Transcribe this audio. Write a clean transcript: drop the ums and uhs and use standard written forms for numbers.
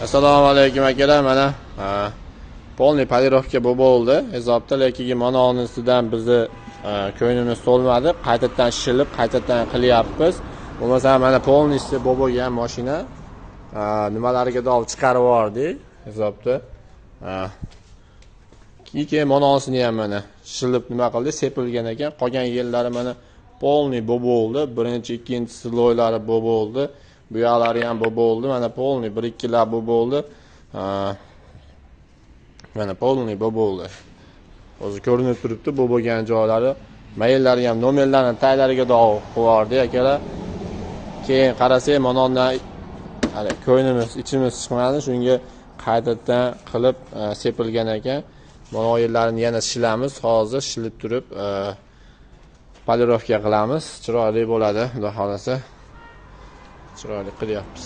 Assalomu alaykum akalar, mana polniy polirovka bo'ldi. Hisobda lekin mana uning ustidan bizni ko'nglimiz to'lmadi. Qaytadan shilib, qaytadan qilyapmiz. Bo'lmasa mana polniysi bo'lgan mashina nimalariga olib chiqarib yubordik hisobda. Keyin mana unisini ham mana shilib nima qildi, sepilgan ekan. Qolgan yerlari mana polniy bo'ldi. Birinchi, ikkinchisi loylari bo'ldi. Bu yoqlari ham bo'ldi. Mana polniy 1-2 lab bo'ldi. Mana polniy bo'ldi. O'zi ko'rinib turibdi bo'lgan joylari. Maillari ham nomerlarni taglariga qo'yib yubordi akalar. Keyin qarasak, mana undan hali ko'nglimiz, ichimiz chiqmadi. Shunga qaytadan qilib sepilgan ekan. Mana yerlarini yana shilamiz. Hozir shilib turib polirovka qilamiz. Chiroyli bo'ladi, xudo xolasa. Chiroyli qilyapmiz.